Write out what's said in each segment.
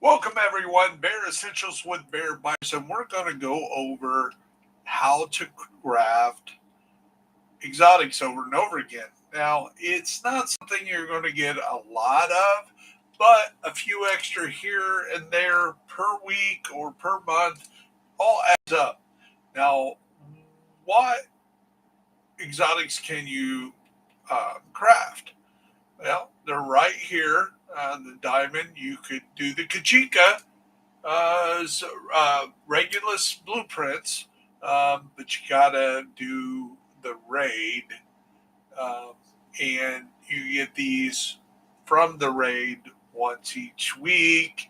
Welcome everyone, Bear Essentials with Bear Bites, and we're going to go over how to craft exotics over and over again. Now, it's not something you're going to get a lot of, but a few extra here and there per week or per month all adds up. Now, what exotics can you craft? Well, they're right here. The diamond, you could do the Kajika, Regulus blueprints, but you gotta do the raid, um, and you get these from the raid once each week.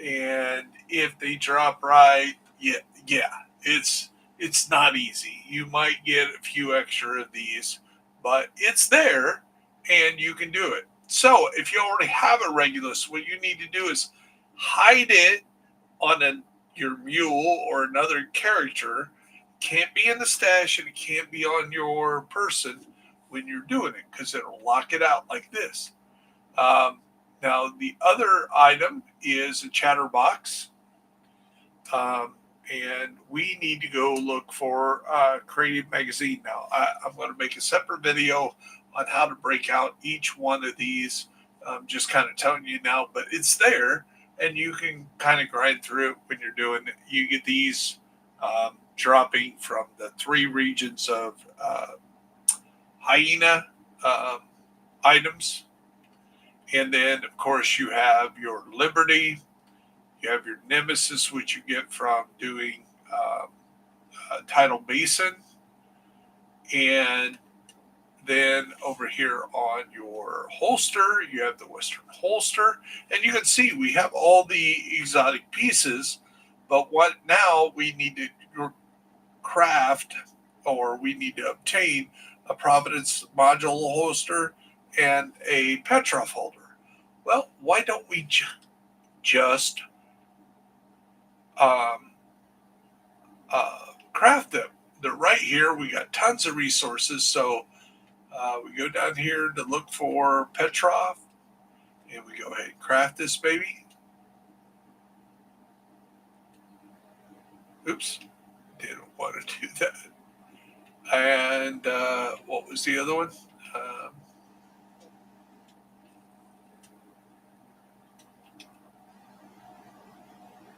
And if they drop right, yeah, it's not easy. You might get a few extra of these, but it's there, and you can do it. So if you already have a Regulus, what you need to do is hide it on your mule or another character. Can't be in the stash and it can't be on your person when you're doing it because it'll lock it out like this. Um, Now, the other item is a chatterbox. Um, and we need to go look for Creative Magazine now. I'm going to make a separate video on how to break out each one of these. Just kind of telling you now, but it's there, and you can kind of grind through it when you're doing it. You get these dropping from the three regions of hyena um, items. And then, of course, you have your Liberty, you have your Nemesis, which you get from doing Tidal Basin. And then over here on your holster, you have the Western holster. And you can see we have all the exotic pieces. But what now we need to craft, or we need to obtain, a Providence module holster and a Petrov holder. Well, why don't we just um, craft them? They're right here. We got tons of resources. So we go down here to look for Petrov, and we go ahead and craft this baby. Oops, didn't want to do that. And what was the other one? Um,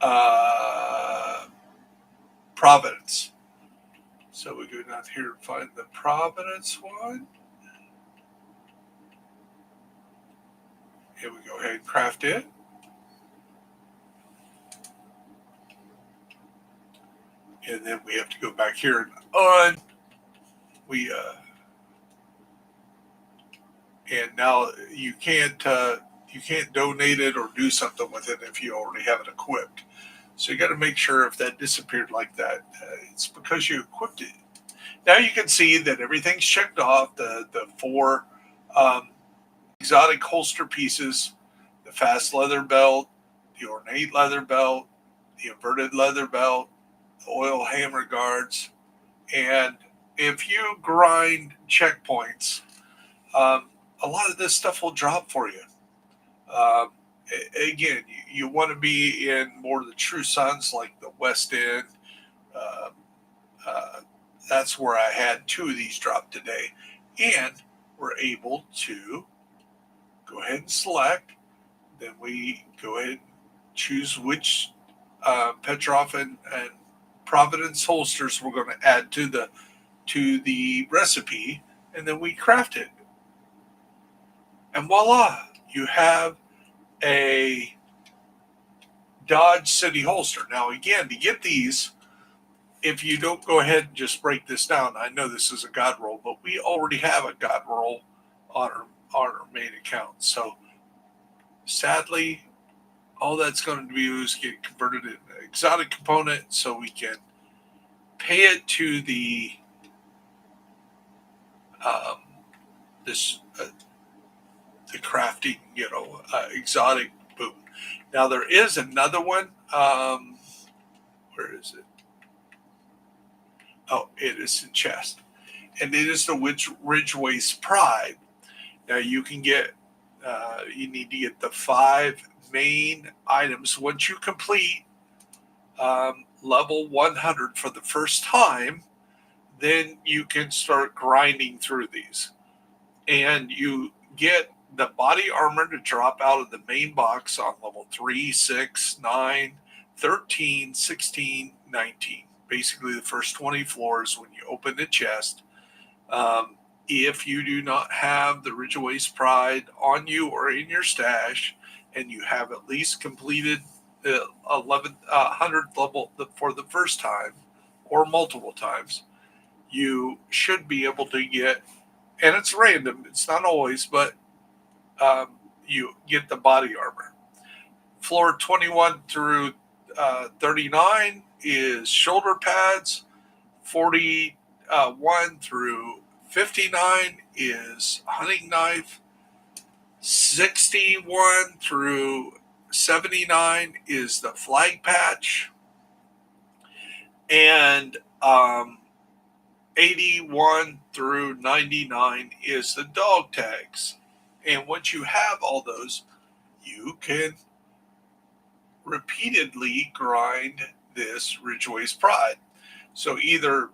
uh, Providence. So we go down here and find the Providence one. And we go ahead and craft it. And then we have to go back here and and now you can't donate it or do something with it if you already have it equipped. So you got to make sure if that disappeared like that, it's because you equipped it. Now you can see that everything's checked off. The four um, exotic holster pieces, the fast leather belt, the ornate leather belt, the inverted leather belt, the oil hammer guards, and if you grind checkpoints, um, a lot of this stuff will drop for you. Um, Again, you want to be in more of the true suns like the West End. Uh, uh, that's where I had two of these drop today. And we're able to go ahead and select. Then we go ahead and choose which Petrov and Providence holsters we're going to add to the recipe, and then we craft it. And voila, you have a Dodge City holster. Now, again, to get these, if you don't go ahead and just break this down, I know this is a God roll, but we already have a God roll on our main account. So sadly, all that's going to do is get converted into an exotic component so we can pay it to um, this the crafting, exotic boom. Now there is another one. Where is it? Oh, it is in chest, and it is the Ridgeway's Pride. Now you can get. You need to get the 5 main items. Once you complete level 100 for the first time, then you can start grinding through these. And you get the body armor to drop out of the main box on level 3, 6, 9, 13, 16, 19. Basically, the first 20 floors when you open the chest. If you do not have the Ridgeway's Pride on you or in your stash, and you have at least completed the 100th level for the first time or multiple times, you should be able to get, and it's random, it's not always, but you get the body armor. Floor 21 through 39 is shoulder pads. 41 through 59 is hunting knife. 61 through 79 is the flag patch. And 81 through 99 is the dog tags. And once you have all those, you can repeatedly grind this Ridgeway's Pride. So either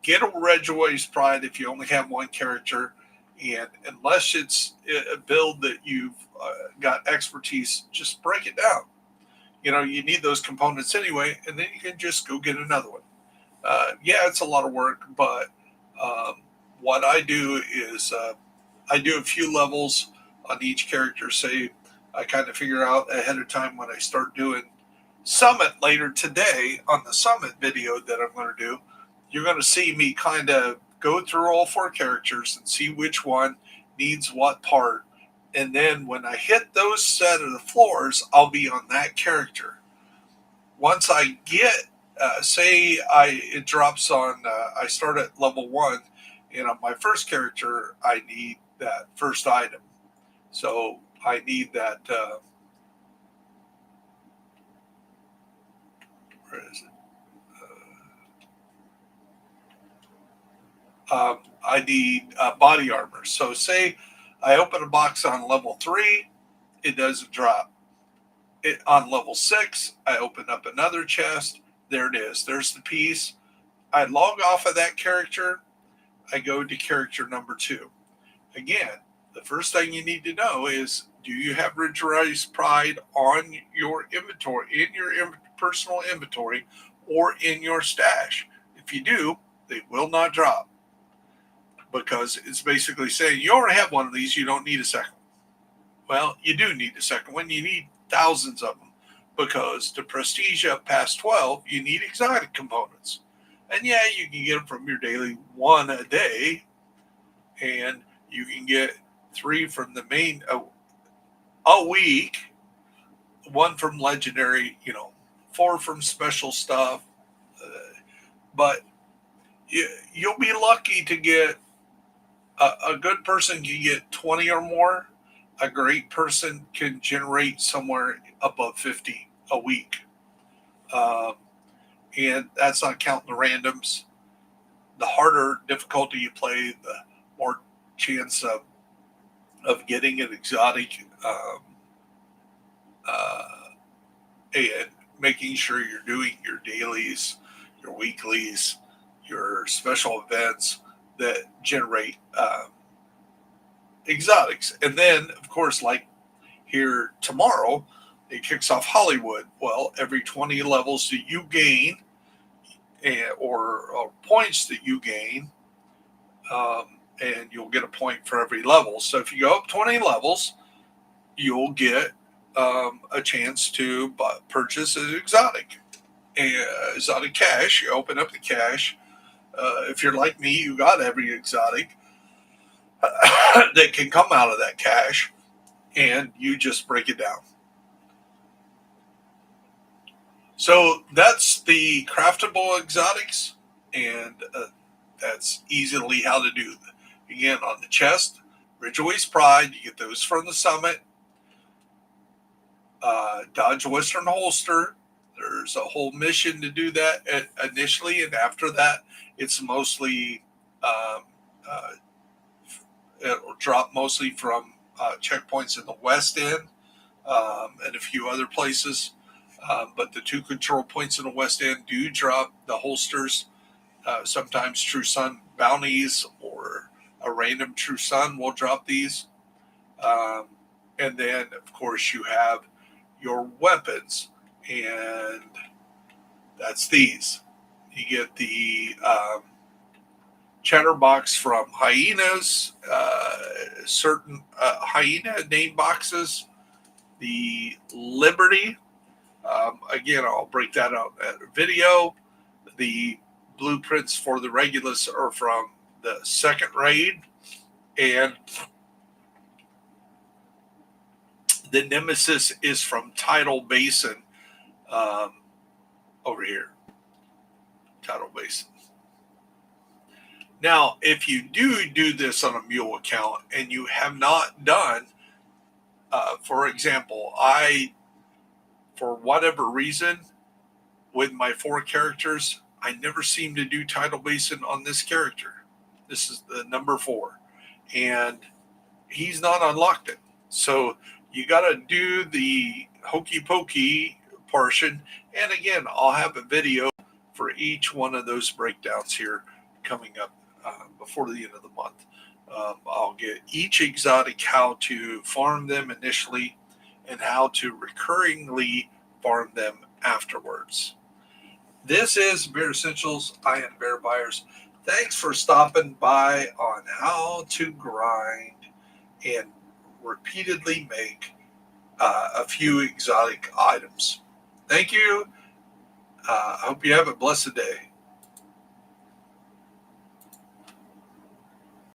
get a Ridgeway's Pride if you only have one character, and unless it's a build that you've got expertise, just break it down. You need those components anyway, and then you can just go get another one. Yeah, it's a lot of work, but what I do is I do a few levels on each character. Say I kind of figure out ahead of time when I start doing Summit later today on the Summit video that I'm going to do. You're going to see me kind of go through all 4 characters and see which one needs what part. And then when I hit those set of the floors, I'll be on that character. Once I get, it drops on, I start at level 1, and on my first character, I need that first item. So I need that, where is it? I need body armor. So say I open a box on level 3, it doesn't drop. On level 6, I open up another chest. There it is. There's the piece. I log off of that character. I go to character number 2. Again, the first thing you need to know is, do you have Ridgeway's Pride on your inventory, in your personal inventory, or in your stash? If you do, they will not drop, because it's basically saying you already have one of these, you don't need a second. Well, you do need a second one. You need thousands of them, because to prestige up past 12, you need exotic components. And yeah, you can get them from your daily 1 a day, and you can get 3 from the main a week, 1 from legendary, 4 from special stuff. But you'll be lucky to get a good person can get 20 or more. A great person can generate somewhere above 50 a week. And that's not counting the randoms. The harder difficulty you play, the more chance of getting an exotic, and making sure you're doing your dailies, your weeklies, your special events that generate exotics. And then, of course, like here tomorrow, it kicks off Hollywood. Well, every 20 levels that you gain, or points that you gain, and you'll get a point for every level. So if you go up 20 levels, you'll get a chance to purchase an exotic. Exotic cash. You open up the cash. If you're like me, you got every exotic that can come out of that cash, and you just break it down. So that's the craftable exotics, and that's easily how to do. Again, on the chest, Ridgeway's Pride, you get those from the Summit. Dodge Western Holster, there's a whole mission to do that initially, and after that, it's mostly it'll drop mostly from checkpoints in the West End. and a few other places. But the 2 control points in the West End do drop the holsters. Sometimes True Sun bounties or a random True Sun will drop these. And then, of course, you have your weapons, and that's these. You get the Chatterbox from Hyenas, certain Hyena name boxes, the Liberty. Again, I'll break that out in a video. The blueprints for the Regulus are from the second raid, and the Nemesis is from Tidal Basin over here. Tidal Basin. Now, if you do this on a mule account and you have not done, for example, for whatever reason, with my 4 characters, I never seem to do Tidal Basin on this character. This is the number 4. And he's not unlocked it. So you got to do the hokey pokey portion. And again, I'll have a video for each one of those breakdowns here coming up before the end of the month. I'll get each exotic, how to farm them initially and how to recurringly farm them afterwards. This is Bear Essentials. I am Bear Buyers. Thanks for stopping by on how to grind and repeatedly make a few exotic items. Thank you. I hope you have a blessed day.